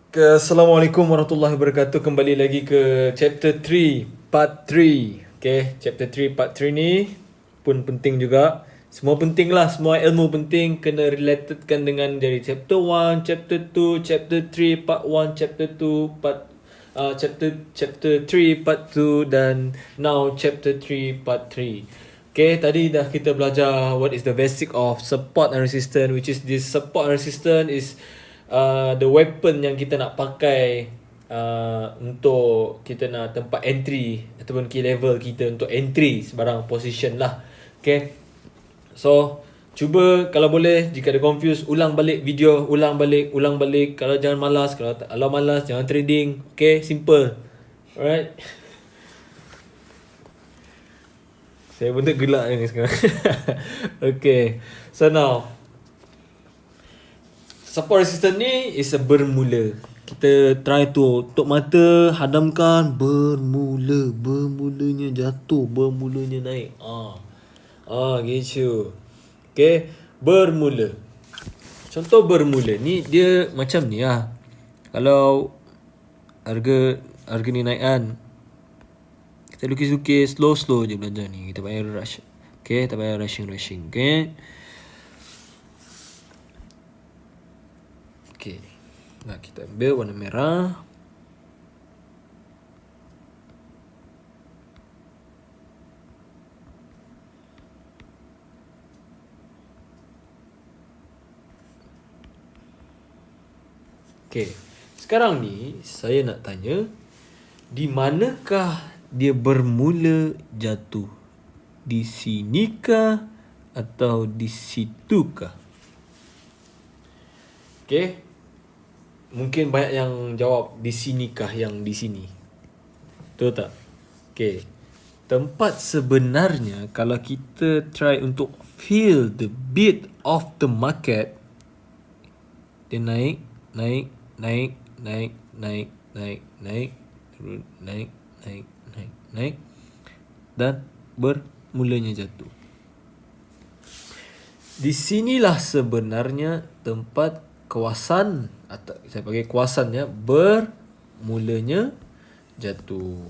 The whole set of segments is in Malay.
Assalamualaikum warahmatullahi wabarakatuh. Kembali lagi ke chapter 3 part 3. Okay, chapter 3 part 3 ni pun penting juga. Semua penting lah, semua ilmu penting kena relatedkan dengan dari chapter 1, chapter 2, chapter 3, part 1, chapter 2, chapter 3 part 2 dan now chapter 3 part 3. Okay, tadi dah kita belajar what is the basic of support and resistance, which is this support and resistance is the weapon yang kita nak pakai untuk kita nak tempat entry ataupun key level kita untuk entry sebarang position lah. Okay, so cuba kalau boleh, jika ada confused, ulang balik video, ulang balik. Kalau jangan malas, kalau malas jangan trading. Okay, simple. Alright. Saya pun tergelak ni sekarang. Okay, so now support resistance ni is a bermula. Kita try tu, tutup mata, hadamkan, bermulanya jatuh, bermulanya naik. Gitu. Okay, bermula. Contoh bermula ni dia macam ni lah. Kalau harga ni naik kan, kita lukis-lukis, slow je belajar ni. Kita payah rush. Okay, tak payah rushing. Okay. Okay. Nah, kita ambil warna merah. Okay. Sekarang ni saya nak tanya, di manakah dia bermula jatuh? Di sinikah atau di situkah? Okay. Mungkin banyak yang jawab di sinikah, yang di sini. Betul tak? Okay. Tempat sebenarnya kalau kita try untuk feel the beat of the market, dia naik, turun, naik dan bermulanya jatuh. Di sinilah sebenarnya tempat kawasan, atau saya panggil kawasannya, bermulanya jatuh.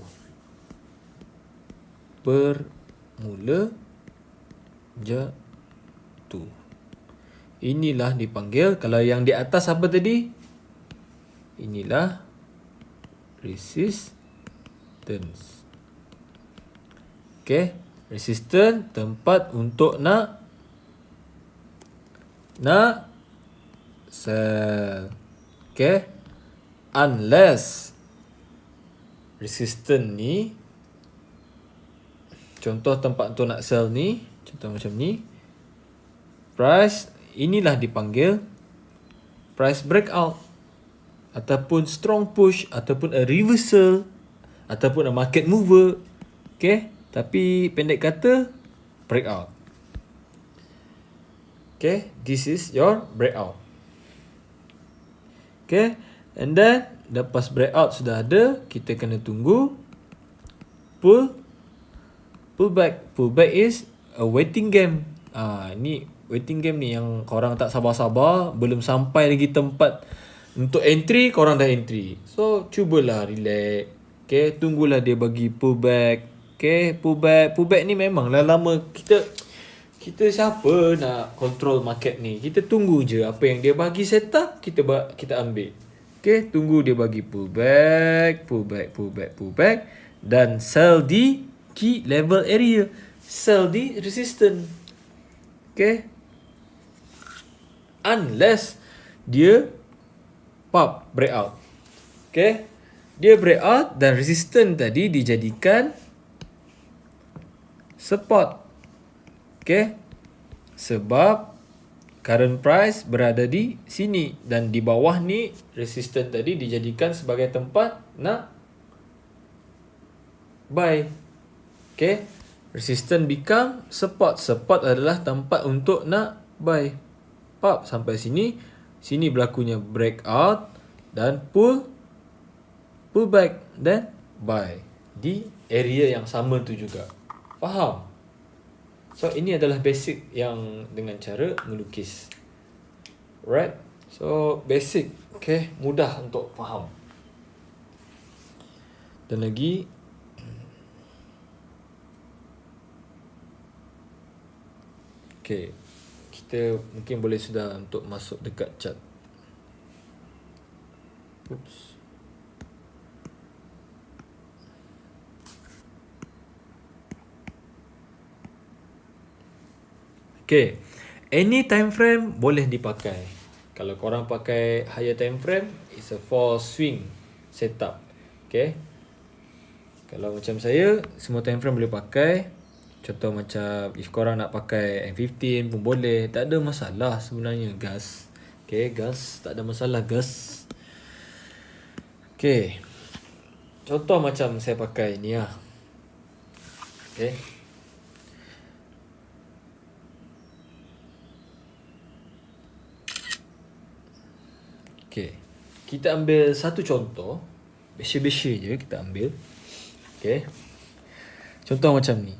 Bermula jatuh. Inilah dipanggil, kalau yang di atas apa tadi? Inilah resistance. Okay, resistance tempat untuk nak sell. Okay, unless resistance ni, contoh tempat untuk nak sell ni, contoh macam ni, price, inilah dipanggil price breakout, ataupun strong push, ataupun a reversal, ataupun a market mover. Okay, tapi pendek kata breakout. Okay, this is your breakout. Okay, and then lepas breakout sudah ada, kita kena tunggu pullback. Pullback is a waiting game. Ni waiting game ni yang korang tak sabar-sabar, belum sampai lagi tempat untuk entry, korang dah entry. So cubalah relax. Okay, tunggulah dia bagi pullback. Okay, pullback ni memanglah lama. Kita siapa nak control market ni? Kita tunggu je apa yang dia bagi setup, kita ambil. Okay, tunggu dia bagi pullback dan sell di key level area, sell di resistance. Okay, unless dia pop breakout. Okay, dia breakout dan resistance tadi dijadikan support. Okay, sebab current price berada di sini dan di bawah ni resistance tadi dijadikan sebagai tempat nak buy. Okay, resistance become support. Support adalah tempat untuk nak buy. Pop sampai sini berlakunya breakout dan pullback dan buy di area yang sama tu juga. Faham? So ini adalah basic yang dengan cara melukis. Right? So basic, okay, mudah untuk faham. Dan lagi okay, kita mungkin boleh sudah untuk masuk dekat chart. Oops. Okay, any time frame boleh dipakai. Kalau korang pakai higher time frame, it's a 4 swing setup. Okay, kalau macam saya, semua time frame boleh pakai. Contoh macam if korang nak pakai M15 pun boleh, tak ada masalah sebenarnya gas. Okay, gas tak ada masalah gas. Okay, contoh macam saya pakai ni lah. Okay, okay, kita ambil satu contoh, besi-besi je kita ambil. Okay, contoh macam ni.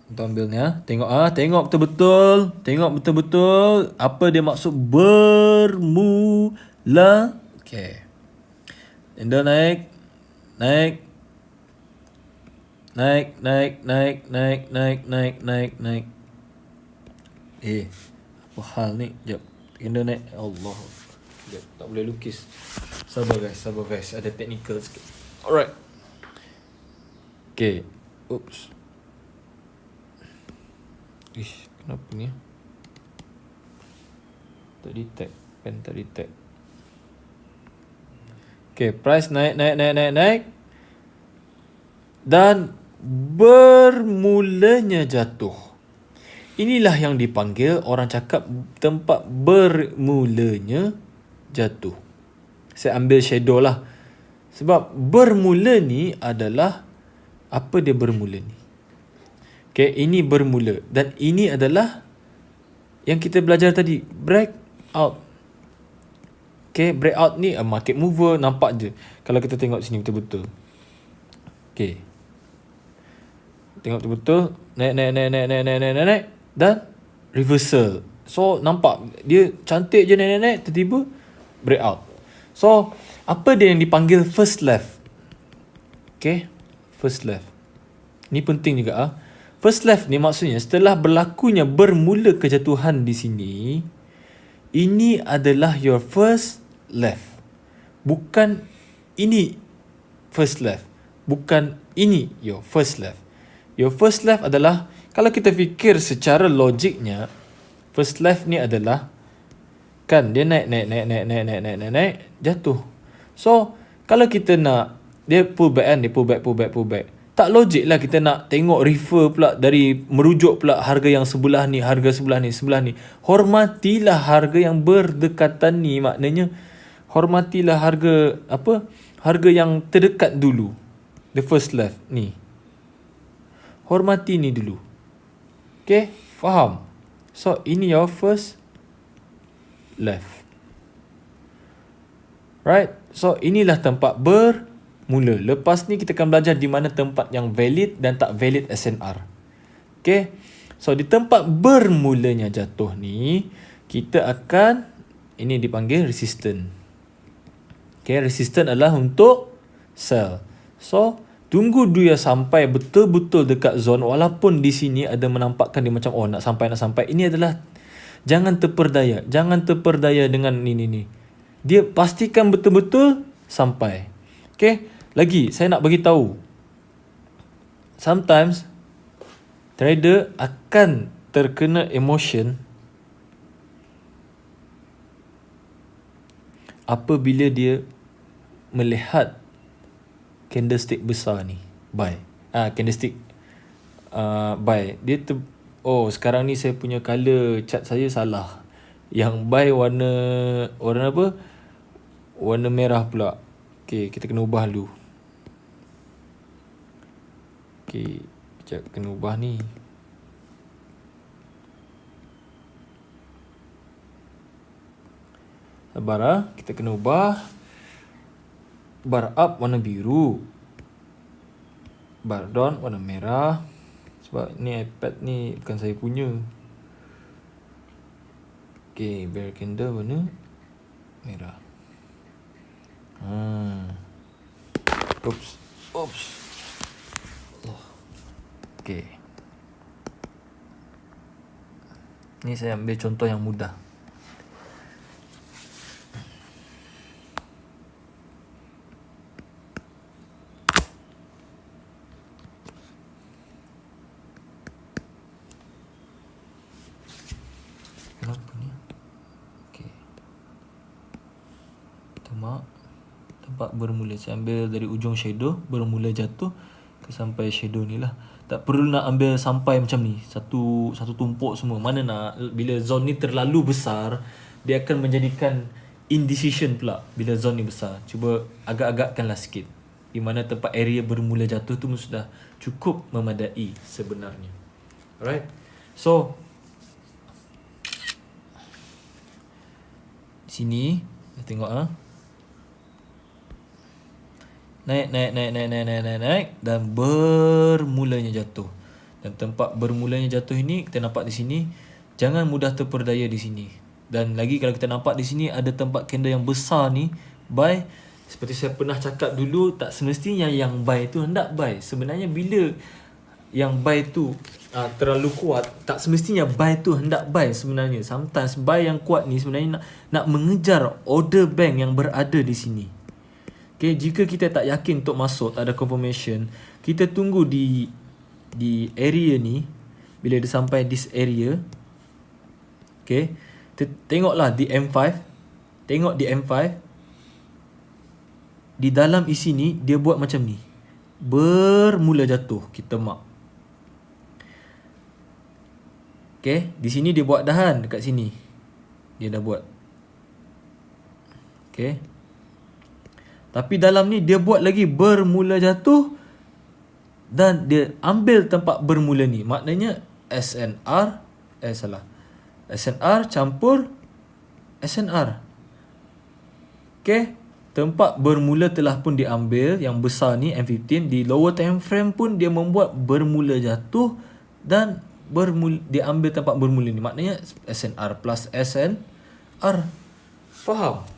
Kita ambil ni ah. Tengok betul-betul. Tengok betul-betul apa dia maksud bermula. Okay. Candle naik. Naik. Apa hal ni? Sekejap. Candle naik. Allah. Sekejap. Tak boleh lukis. Sabar guys. Ada technical sikit. Alright. Okay. Oops. Kenapa ni? Tak detect. Pen tak detect. Okay, price naik. Dan bermulanya jatuh. Inilah yang dipanggil, orang cakap tempat bermulanya jatuh. Saya ambil shadow lah. Sebab bermula ni adalah apa dia bermula ni. Okay, ini bermula. Dan ini adalah yang kita belajar tadi, breakout. Okay, breakout ni a market mover, nampak je. Kalau kita tengok sini betul-betul. Okay. Tengok betul-betul, naik. Dan reversal. So, nampak dia cantik je naik, tiba-tiba breakout. So, apa dia yang dipanggil first left? Okay, first left. Ni penting juga ah. First left ni maksudnya setelah berlakunya bermula kejatuhan di sini, ini adalah your first left. Bukan ini first left. Bukan ini your first left. Your first left adalah, kalau kita fikir secara logiknya, first left ni adalah kan dia naik, jatuh. So, kalau kita nak dia pull back kan, dia pull back. Tak logik lah kita nak tengok refer pula dari merujuk pula harga yang sebelah ni, harga sebelah ni. Hormatilah harga yang berdekatan ni, maknanya hormatilah harga apa? Harga yang terdekat dulu. The first left ni. Hormati ni dulu. Okay, faham? So, ini your first left. Right? So, inilah tempat bermula. Lepas ni kita akan belajar di mana tempat yang valid dan tak valid SNR. Okay? So, di tempat bermulanya jatuh ni, kita akan, ini dipanggil resistance. Okay, resistance adalah untuk sell. So, tunggu dia sampai betul-betul dekat zone, walaupun di sini ada menampakkan dia macam nak sampai. Ini adalah jangan terperdaya dengan ni. Dia pastikan betul-betul sampai. Okay, lagi saya nak bagi tahu. Sometimes trader akan terkena emotion apabila dia melihat candlestick besar ni, buy. Candlestick buy. Dia sekarang ni saya punya color chart saya salah. Yang buy warna apa? Warna merah pula. Okay, kita kena ubah dulu. Okay, sekejap kena ubah ni. Sabar kita kena ubah. Bar up warna biru, bar down warna merah. Sebab ni iPad ni bukan saya punya. Okay, bear candle warna merah. Oops. Okay. Ni saya ambil contoh yang mudah. Kenapa ni? Okay. Tempat bermula. Saya ambil dari ujung shadow, bermula jatuh ke sampai shadow ni lah. Tak perlu nak ambil sampai macam ni, satu tumpuk semua. Mana nak, bila zone ni terlalu besar, dia akan menjadikan indecision pula bila zone ni besar. Cuba agak-agakkanlah sikit. Di mana tempat area bermula jatuh tu sudah cukup memadai sebenarnya. Alright. So sini kita tengok naik dan bermulanya jatuh. Dan tempat bermulanya jatuh ini kita nampak di sini, jangan mudah terperdaya di sini. Dan lagi kalau kita nampak di sini ada tempat candle yang besar ni, buy. Seperti saya pernah cakap dulu, tak semestinya yang buy tu hendak buy. Sebenarnya bila yang buy tu terlalu kuat, tak semestinya buy tu hendak buy sebenarnya. Sometimes buy yang kuat ni sebenarnya nak mengejar order bank yang berada di sini. Okay, jika kita tak yakin untuk masuk, tak ada confirmation, kita tunggu di area ni. Bila dia sampai this area, okay, tengoklah di M5. Tengok di M5. Di dalam isi ni dia buat macam ni, bermula jatuh. Kita mark. Okay, di sini dia buat dahan. Dekat sini dia dah buat. Okay, tapi dalam ni dia buat lagi bermula jatuh. Dan dia ambil tempat bermula ni. Maknanya SNR campur SNR. Okay, tempat bermula telah pun diambil. Yang besar ni M15. Di lower time frame pun dia membuat bermula jatuh. Dan dia ambil tempat bermula ni. Maknanya SNR plus SNR. Faham?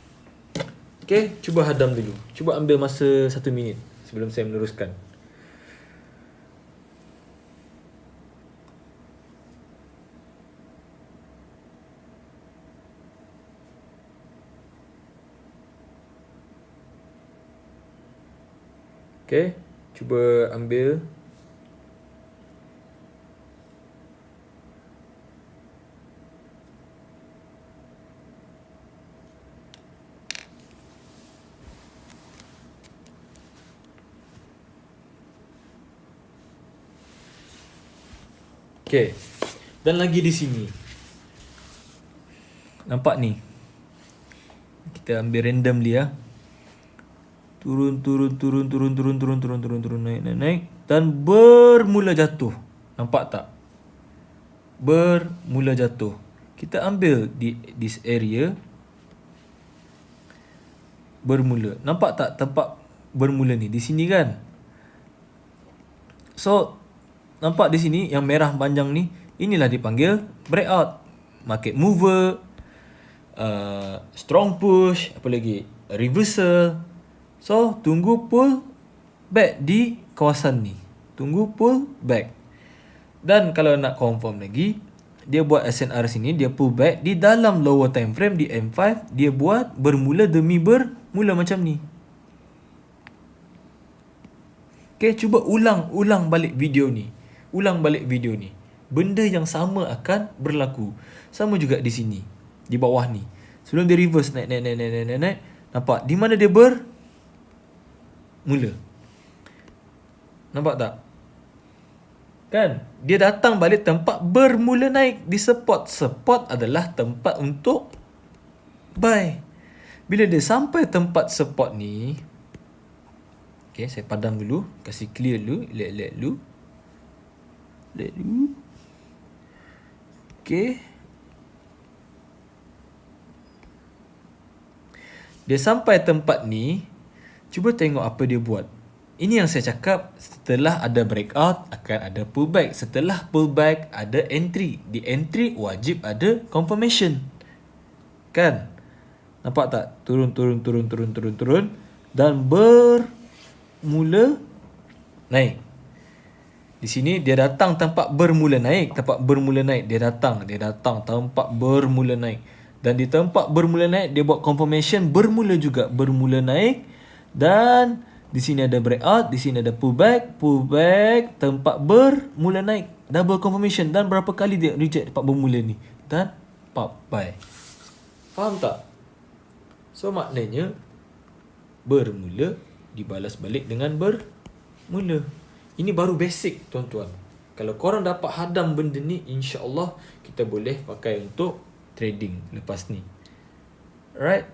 Okay, cuba hadam dulu. Cuba ambil masa 1 minit sebelum saya meneruskan. Okay, cuba ambil. Okay, dan lagi di sini. Nampak ni? Kita ambil randomly ya. Turun naik dan bermula jatuh. Nampak tak? Bermula jatuh. Kita ambil di this area. Bermula. Nampak tak tempat bermula ni? Di sini kan? So nampak di sini yang merah panjang ni, inilah dipanggil breakout, market mover, strong push, apa lagi, reversal. So tunggu pull back di kawasan ni. Tunggu pull back. Dan kalau nak confirm lagi, dia buat SNR sini, dia pull back di dalam lower time frame di M5, dia buat bermula demi bermula macam ni. Okay, cuba ulang balik video ni. Benda yang sama akan berlaku. Sama juga di sini, di bawah ni. Sebelum dia reverse naik. Nampak di mana dia bermula? Nampak tak? Kan? Dia datang balik tempat bermula naik di support. Support adalah tempat untuk buy. Bila dia sampai tempat support ni, okay, saya padam dulu, kasih clear dulu, let dulu. Okay. Dia sampai tempat ni, cuba tengok apa dia buat. Ini yang saya cakap, setelah ada breakout akan ada pullback. Setelah pullback ada entry. Di entry wajib ada confirmation. Kan? Nampak tak? Turun dan bermula naik. Di sini dia datang tempat bermula naik, dia datang tempat bermula naik. Dan di tempat bermula naik dia buat confirmation bermula juga, bermula naik. Dan di sini ada breakout, di sini ada pullback, tempat bermula naik, double confirmation. Dan berapa kali dia reject tempat bermula ni, dan pop buy. Faham tak? So maknanya bermula dibalas balik dengan bermula. Ini baru basic tuan-tuan. Kalau korang dapat hadam benda ni, insya-Allah kita boleh pakai untuk trading lepas ni. Alright?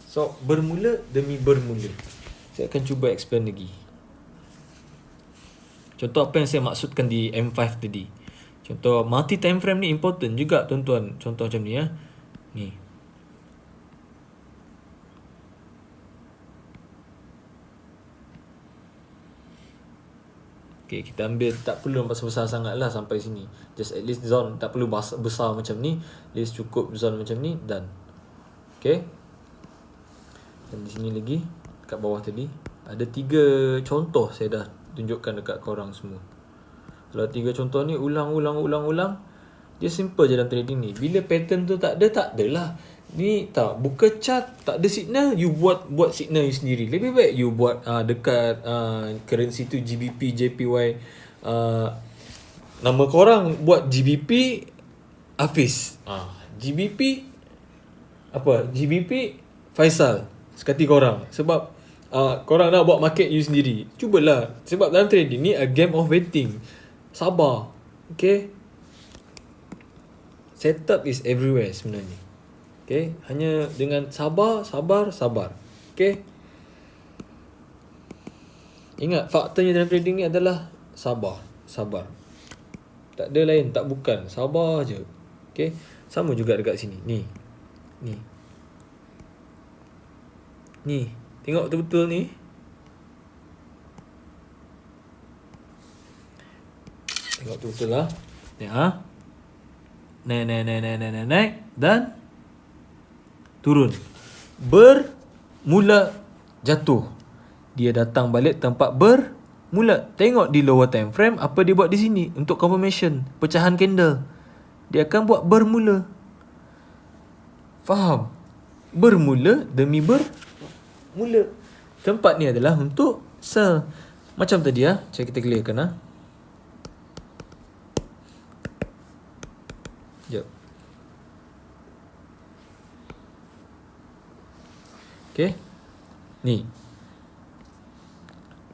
So bermula demi bermula. Saya akan cuba explain lagi. Contoh apa yang saya maksudkan di M5 tadi. Contoh multi time frame ni important juga tuan-tuan. Contoh macam ni ya. Ni. Okay, kita ambil, tak perlu besar-besar sangat lah sampai sini. Just at least zone, tak perlu besar macam ni. At least cukup zone macam ni, dan okay. Dan di sini lagi, kat bawah tadi, ada 3 contoh saya dah tunjukkan dekat korang semua. Kalau 3 contoh ni ulang, dia simple je dalam trading ni. Bila pattern tu tak adalah. Ni tak, buka chart, tak ada signal, you buat signal you sendiri. Lebih baik you buat dekat currency tu GBP, JPY. Nama korang buat GBP Hafiz. GBP apa? GBP Faisal. Sekati korang. Sebab korang nak buat market you sendiri. Cubalah. Sebab dalam trading ni a game of waiting. Sabar. Okay. Setup is everywhere sebenarnya. Okay, hanya dengan sabar. Okay. Ingat, faktanya dalam trading ni adalah sabar. Tak ada lain, tak bukan. Sabar je. Okay. Sama juga dekat sini. Ni. Tengok betul-betul ni. Tengok betul-betul lah. Naik. Dan turun. Bermula jatuh. Dia datang balik tempat bermula. Tengok di lower time frame apa dia buat di sini untuk confirmation, pecahan candle. Dia akan buat bermula. Faham? Bermula demi bermula. Tempat ni adalah untuk sell. Macam tadi kita clearkan Jap. Okay. Ni.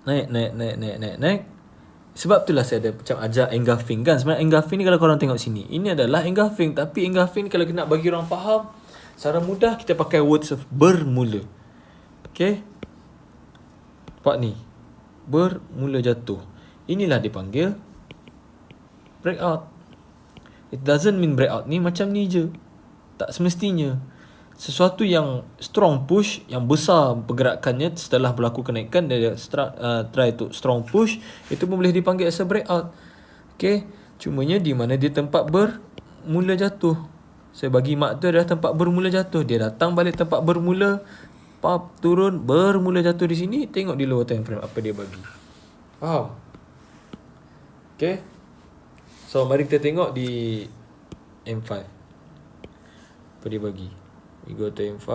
Naik. Sebab itulah saya ada macam ajar engulfing kan. Sebenarnya engulfing ni kalau korang tengok sini, ini adalah engulfing. Tapi engulfing kalau kita nak bagi orang faham secara mudah, kita pakai words of bermula. Okay. Nampak ni. Bermula jatuh. Inilah dipanggil breakout. It doesn't mean breakout ni macam ni je. Tak semestinya. Sesuatu yang strong push, yang besar pergerakannya setelah berlaku kenaikan, dia try to strong push, itu pun boleh dipanggil as a breakout. Okay. Cumanya di mana dia tempat bermula jatuh. Saya bagi mark tu adalah tempat bermula jatuh. Dia datang balik tempat bermula, pop, turun, bermula jatuh di sini. Tengok di lower time frame apa dia bagi. Faham? Okay. So mari kita tengok di M5 apa dia bagi. We go to M5.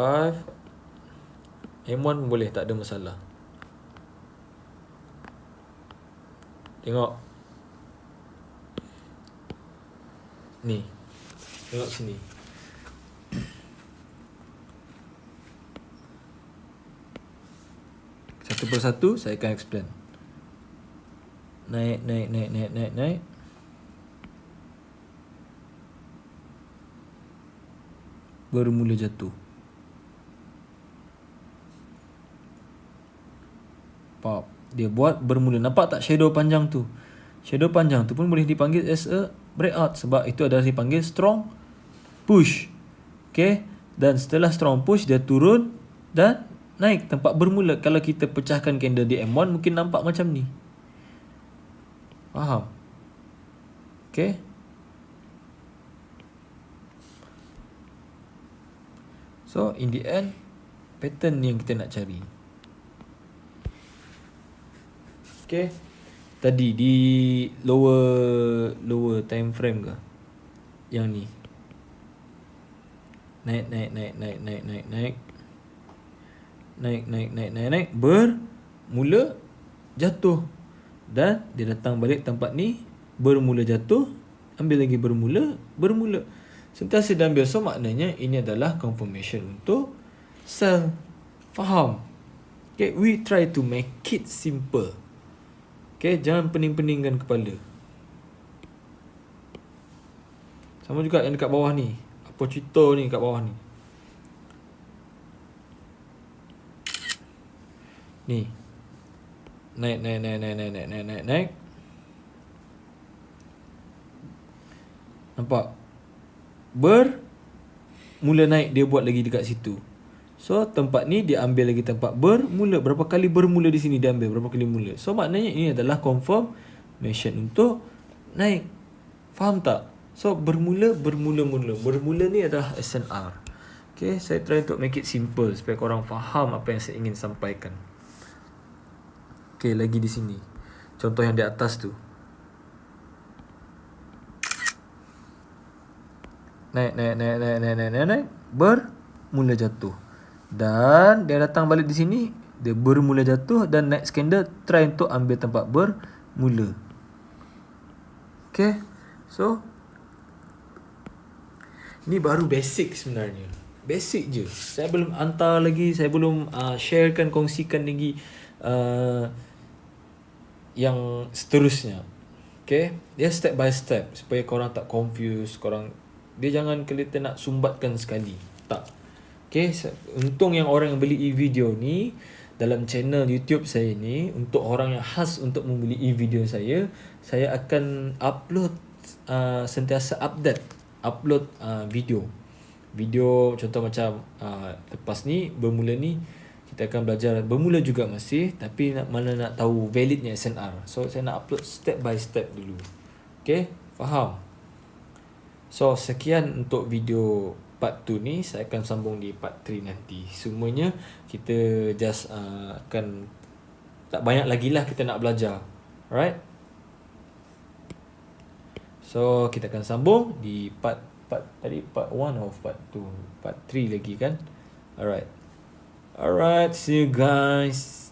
M1 pun boleh, tak ada masalah. Tengok. Ni. Tengok sini. Satu persatu saya akan explain. Naik. Bermula jatuh. Pop. Dia buat bermula. Nampak tak shadow panjang tu? Shadow panjang tu pun boleh dipanggil as a breakout. Sebab itu adalah dipanggil strong push. Okay. Dan setelah strong push, dia turun dan naik tempat bermula. Kalau kita pecahkan candle di M1, mungkin nampak macam ni. Faham? Okay. So in the end, pattern ni yang kita nak cari. Okay, tadi di lower time frame ke? Yang ni naik bermula jatuh, dan dia datang balik tempat ni, bermula jatuh, ambil lagi bermula. Sentiasa dia ambil. So maknanya ini adalah confirmation untuk sell. Faham? Okay, we try to make it simple. Okay, jangan pening-peningkan kepala. Sama juga yang dekat bawah ni. Apa cerita ni kat bawah ni? Ni. Naik. Nampak? Mula naik, dia buat lagi dekat situ. So tempat ni dia ambil lagi tempat bermula. Berapa kali bermula di sini dia ambil? Berapa kali mula? So maknanya ini adalah confirmation untuk naik. Faham tak? So bermula. Bermula ni adalah SNR. Okay, saya try untuk make it simple supaya korang faham apa yang saya ingin sampaikan. Okay, lagi di sini. Contoh yang di atas tu. Naik. Bermula jatuh. Dan dia datang balik di sini, dia bermula jatuh, dan next candle try untuk ambil tempat bermula. Okay, so ni baru basic sebenarnya. Basic je. Saya belum hantar lagi, saya belum sharekan, kongsikan lagi yang seterusnya. Okay, dia step by step supaya korang tak confuse, dia jangan kelihatan nak sumbatkan sekali. Tak. Okay, untung yang orang yang beli e-video ni dalam channel YouTube saya ni, untuk orang yang khas untuk membeli e-video saya akan upload sentiasa upload video contoh macam lepas ni, bermula ni kita akan belajar bermula juga masih, tapi mana nak tahu validnya SNR. So saya nak upload step by step dulu. Okay, faham? So sekian untuk video part 2 ni. Saya akan sambung di part 3 nanti. Semuanya kita just akan, tak banyak lagi lah kita nak belajar. Alright, so kita akan sambung di part tadi, part 1 of part 2, part 3 lagi kan. Alright, see you guys.